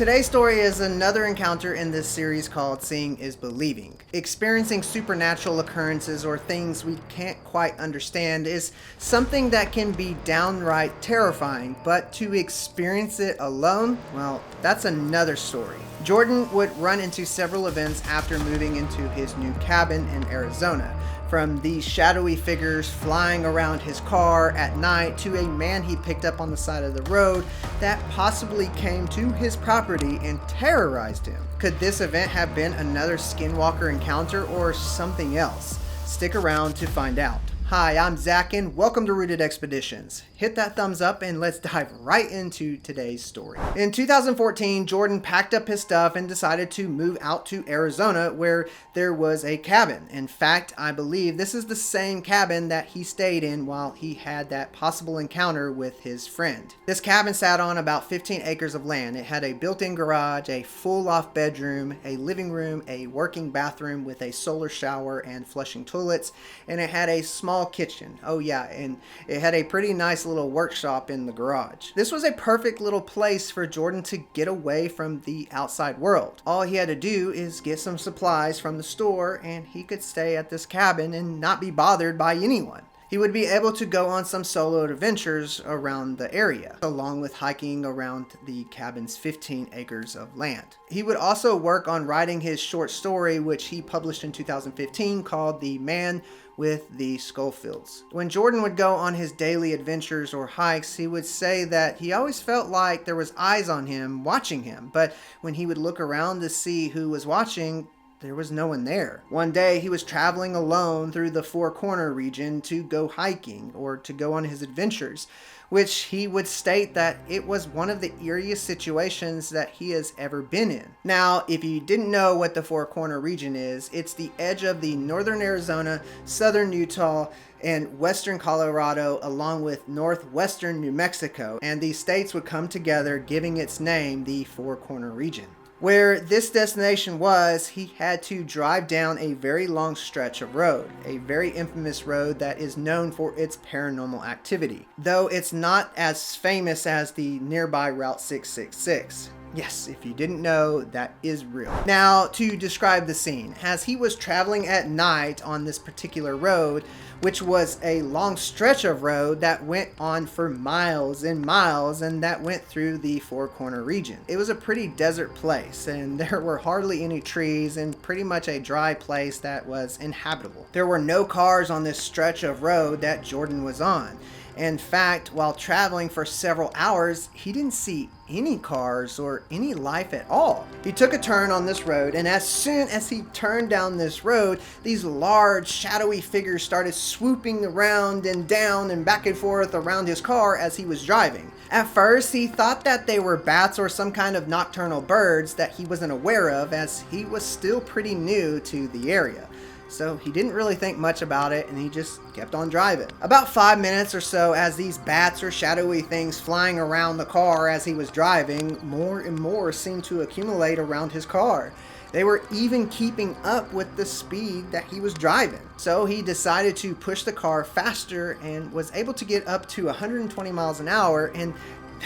Today's story is another encounter in this series called Seeing is Believing. Experiencing supernatural occurrences or things we can't quite understand is something that can be downright terrifying, but to experience it alone, well, that's another story. Jordan would run into several events after moving into his new cabin in Arizona. From these shadowy figures flying around his car at night to a man he picked up on the side of the road that possibly came to his property and terrorized him. Could this event have been another Skinwalker encounter or something else? Stick around to find out. Hi, I'm Zach and welcome to Rooted Expeditions. Hit that thumbs up and let's dive right into today's story. In 2014, Jordan packed up his stuff and decided to move out to Arizona where there was a cabin. In fact, I believe this is the same cabin that he stayed in while he had that possible encounter with his friend. This cabin sat on about 15 acres of land. It had a built-in garage, a full loft bedroom, a living room, a working bathroom with a solar shower and flushing toilets, and it had a small kitchen. Oh yeah, and it had a pretty nice little workshop in the garage. This was a perfect little place for Jordan to get away from the outside world. All he had to do is get some supplies from the store and he could stay at this cabin and not be bothered by anyone. He would be able to go on some solo adventures around the area, along with hiking around the cabin's 15 acres of land. He would also work on writing his short story, which he published in 2015, called The Man with the Schofields. When Jordan would go on his daily adventures or hikes, he would say that he always felt like there was eyes on him, watching him, but when he would look around to see who was watching, there was no one there. One day he was traveling alone through the Four Corner region to go hiking or to go on his adventures, which he would state that it was one of the eeriest situations that he has ever been in. Now, if you didn't know what the Four Corner region is, it's the edge of the northern Arizona, southern Utah, and western Colorado, along with northwestern New Mexico, and these states would come together, giving its name the Four Corner region. Where this destination was, he had to drive down a very long stretch of road, a very infamous road that is known for its paranormal activity, though it's not as famous as the nearby Route 666. Yes, if you didn't know, that is real. Now, to describe the scene, as he was traveling at night on this particular road, which was a long stretch of road that went on for miles and miles and that went through the Four Corner region. It was a pretty desert place and there were hardly any trees and pretty much a dry place that was inhabitable. There were no cars on this stretch of road that Jordan was on. In fact, while traveling for several hours, he didn't see any cars or any life at all. He took a turn on this road, and as soon as he turned down this road, these large, shadowy figures started swooping around and down and back and forth around his car as he was driving. At first, he thought that they were bats or some kind of nocturnal birds that he wasn't aware of, as he was still pretty new to the area. So he didn't really think much about it and he just kept on driving. About 5 minutes or so as these bats or shadowy things flying around the car as he was driving, more and more seemed to accumulate around his car. They were even keeping up with the speed that he was driving. So he decided to push the car faster and was able to get up to 120 miles an hour, and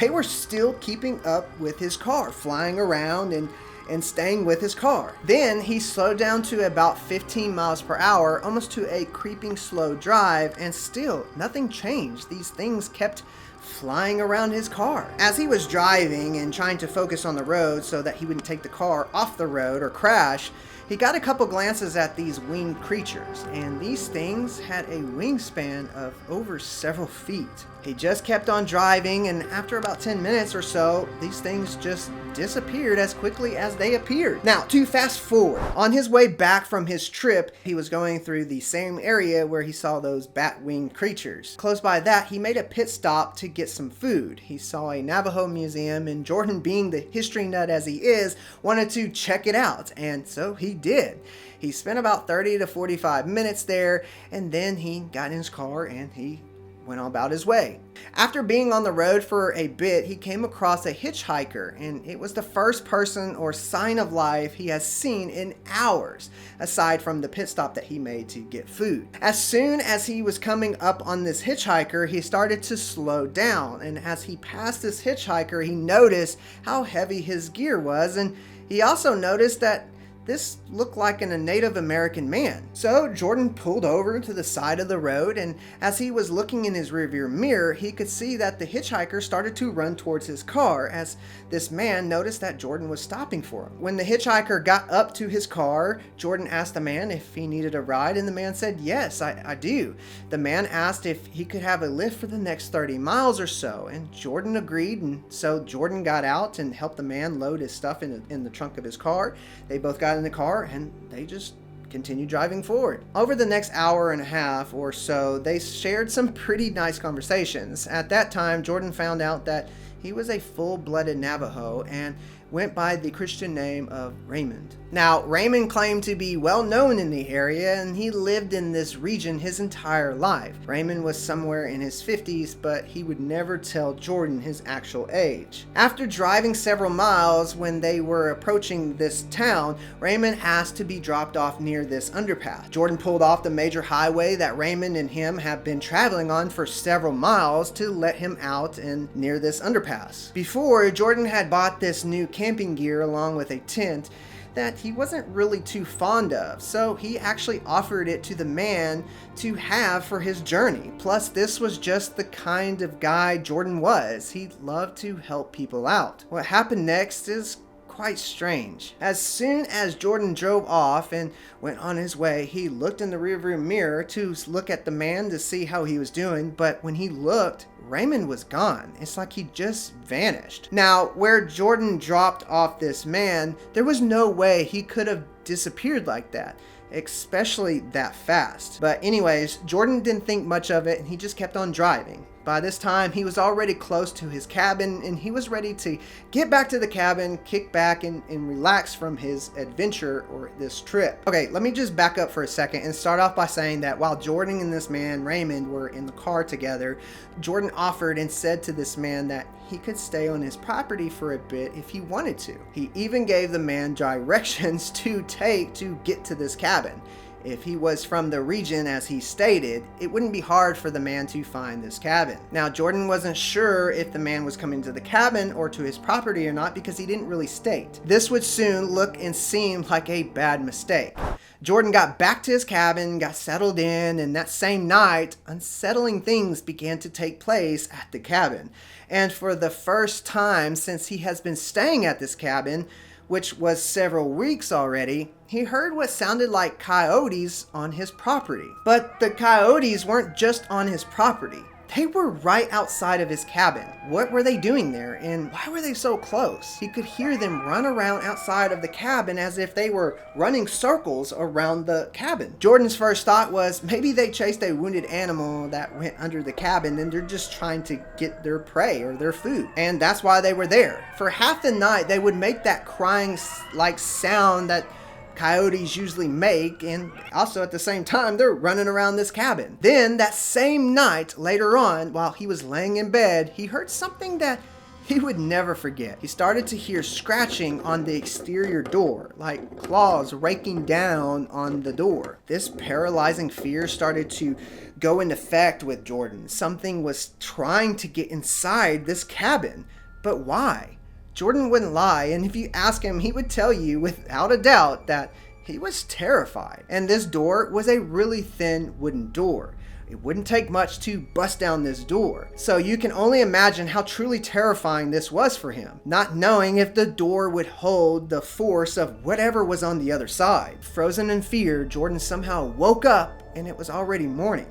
they were still keeping up with his car, flying around and staying with his car. Then he slowed down to about 15 miles per hour, almost to a creeping slow drive, and still nothing changed. These things kept flying around his car. As he was driving and trying to focus on the road so that he wouldn't take the car off the road or crash, he got a couple glances at these winged creatures, and these things had a wingspan of over several feet. He just kept on driving, and after about 10 minutes or so, these things just disappeared as quickly as they appeared. Now, to fast forward, on his way back from his trip, he was going through the same area where he saw those bat-winged creatures. Close by that, he made a pit stop to get some food. He saw a Navajo museum, and Jordan, being the history nut as he is, wanted to check it out, and so he did. He spent about 30 to 45 minutes there, and then he got in his car and he went on about his way. After being on the road for a bit, he came across a hitchhiker, and it was the first person or sign of life he has seen in hours, aside from the pit stop that he made to get food. As soon as he was coming up on this hitchhiker, he started to slow down, and as he passed this hitchhiker, he noticed how heavy his gear was, and he also noticed that this looked like a Native American man. So Jordan pulled over to the side of the road, and as he was looking in his rearview mirror, he could see that the hitchhiker started to run towards his car as this man noticed that Jordan was stopping for him. When the hitchhiker got up to his car, Jordan asked the man if he needed a ride, and the man said, "Yes, I do." The man asked if he could have a lift for the next 30 miles or so, and Jordan agreed, and so Jordan got out and helped the man load his stuff in the trunk of his car. They both got in the car and they just continued driving forward. Over the next hour and a half or so, they shared some pretty nice conversations. At that time, Jordan found out that he was a full-blooded Navajo and went by the Christian name of Raymond. Now, Raymond claimed to be well known in the area, and he lived in this region his entire life. Raymond was somewhere in his 50s, but he would never tell Jordan his actual age. After driving several miles, when they were approaching this town, Raymond asked to be dropped off near this underpass. Jordan pulled off the major highway that Raymond and him have been traveling on for several miles to let him out and near this underpass. Before, Jordan had bought this new camping gear along with a tent that he wasn't really too fond of, so he actually offered it to the man to have for his journey. Plus, this was just the kind of guy Jordan was. He loved to help people out. What happened next is quite strange. As soon as Jordan drove off and went on his way, he looked in the rearview mirror to look at the man to see how he was doing, but when he looked, Raymond was gone. It's like he just vanished. Now, where Jordan dropped off this man, there was no way he could have disappeared like that, especially that fast. But anyways, Jordan didn't think much of it and he just kept on driving. By this time, he was already close to his cabin and he was ready to get back to the cabin, kick back and relax from his adventure or this trip. Okay, let me just back up for a second and start off by saying that while Jordan and this man, Raymond, were in the car together, Jordan offered and said to this man that he could stay on his property for a bit if he wanted to. He even gave the man directions to take to get to this cabin. If he was from the region, as he stated, it wouldn't be hard for the man to find this cabin. Now, Jordan wasn't sure if the man was coming to the cabin or to his property or not because he didn't really state. This would soon look and seem like a bad mistake. Jordan got back to his cabin, got settled in, and that same night, unsettling things began to take place at the cabin. And for the first time since he has been staying at this cabin, which was several weeks already, he heard what sounded like coyotes on his property. But the coyotes weren't just on his property. They were right outside of his cabin. What were they doing there, and why were they so close? He could hear them run around outside of the cabin as if they were running circles around the cabin. Jordan's first thought was maybe they chased a wounded animal that went under the cabin and they're just trying to get their prey or their food. And that's why they were there. For half the night, they would make that crying like sound that coyotes usually make, and also at the same time they're running around this cabin. Then that same night, later on, while he was laying in bed, he heard something that he would never forget. He started to hear scratching on the exterior door, like claws raking down on the door. This paralyzing fear started to go into effect with Jordan. Something was trying to get inside this cabin, but why? Jordan wouldn't lie, and if you ask him, he would tell you without a doubt that he was terrified. And this door was a really thin wooden door. It wouldn't take much to bust down this door. So you can only imagine how truly terrifying this was for him, not knowing if the door would hold the force of whatever was on the other side. Frozen in fear, Jordan somehow woke up and it was already morning.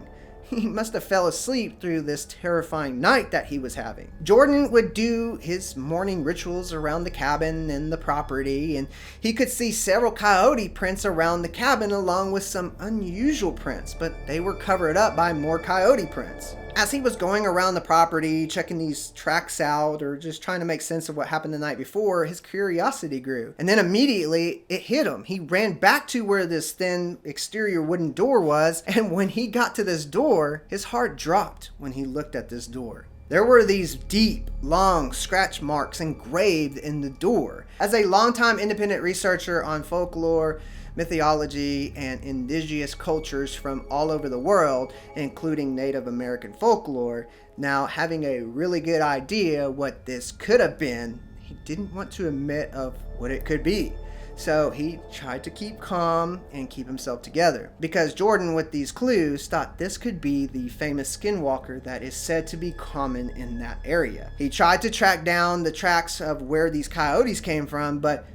He must have fell asleep through this terrifying night that he was having. Jordan would do his morning rituals around the cabin and the property, and he could see several coyote prints around the cabin along with some unusual prints, but they were covered up by more coyote prints. As he was going around the property, checking these tracks out, or just trying to make sense of what happened the night before, his curiosity grew. And then immediately it hit him. He ran back to where this thin exterior wooden door was, and when he got to this door, his heart dropped when he looked at this door. There were these deep, long scratch marks engraved in the door. As a longtime independent researcher on folklore, mythology, and indigenous cultures from all over the world, including Native American folklore, now having a really good idea what this could have been, he didn't want to admit of what it could be. So he tried to keep calm and keep himself together, because Jordan, with these clues, thought this could be the famous Skinwalker that is said to be common in that area. He tried to track down the tracks of where these coyotes came from, but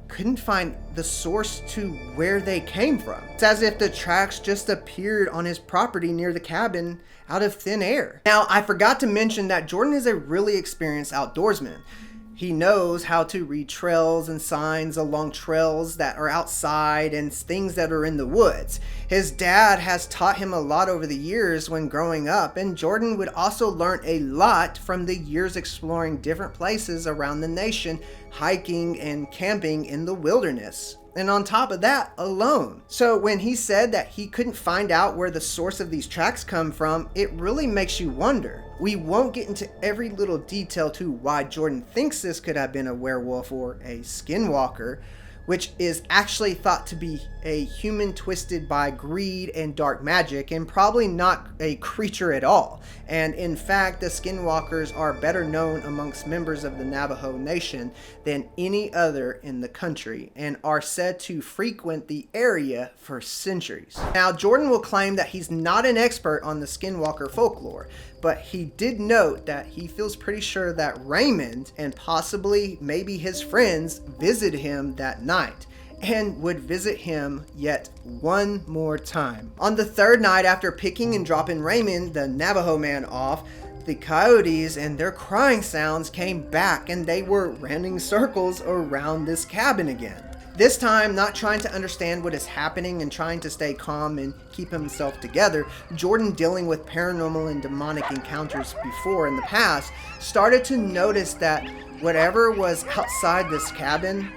couldn't find the source to where they came from. It's as if the tracks just appeared on his property near the cabin out of thin air. Now, I forgot to mention that Jordan is a really experienced outdoorsman. He knows how to read trails and signs along trails that are outside and things that are in the woods. His dad has taught him a lot over the years when growing up, and Jordan would also learn a lot from the years exploring different places around the nation, hiking and camping in the wilderness. And on top of that, alone. So when he said that he couldn't find out where the source of these tracks come from, it really makes you wonder. We won't get into every little detail to why Jordan thinks this could have been a werewolf or a skinwalker, which is actually thought to be a human twisted by greed and dark magic, and probably not a creature at all. And in fact, the skinwalkers are better known amongst members of the Navajo Nation than any other in the country, and are said to frequent the area for centuries. Now, Jordan will claim that he's not an expert on the skinwalker folklore, but he did note that he feels pretty sure that Raymond and possibly maybe his friends visited him that night, and would visit him yet one more time. On the third night after picking and dropping Raymond, the Navajo man, off, the coyotes and their crying sounds came back, and they were running circles around this cabin again. This time, not trying to understand what is happening and trying to stay calm and keep himself together, Jordan, dealing with paranormal and demonic encounters before in the past, started to notice that whatever was outside this cabin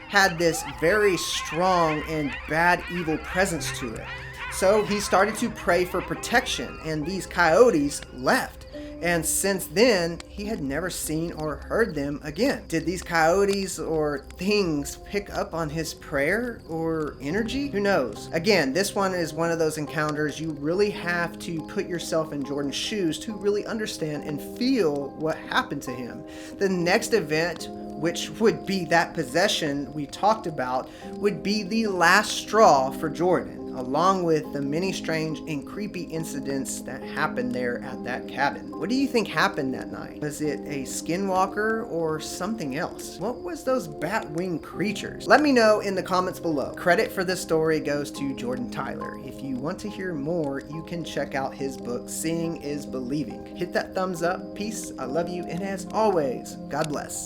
had this very strong and bad evil presence to it. So he started to pray for protection, and these coyotes left. And since then, he had never seen or heard them again. Did these coyotes or things pick up on his prayer or energy? Who knows? Again, this one is one of those encounters you really have to put yourself in Jordan's shoes to really understand and feel what happened to him. The next event, which would be that possession we talked about, would be the last straw for Jordan, along with the many strange and creepy incidents that happened there at that cabin. What do you think happened that night? Was it a skinwalker or something else? What was those bat-winged creatures? Let me know in the comments below. Credit for this story goes to Jordan Tyler. If you want to hear more, you can check out his book, Seeing is Believing. Hit that thumbs up. Peace. I love you. And as always, God bless.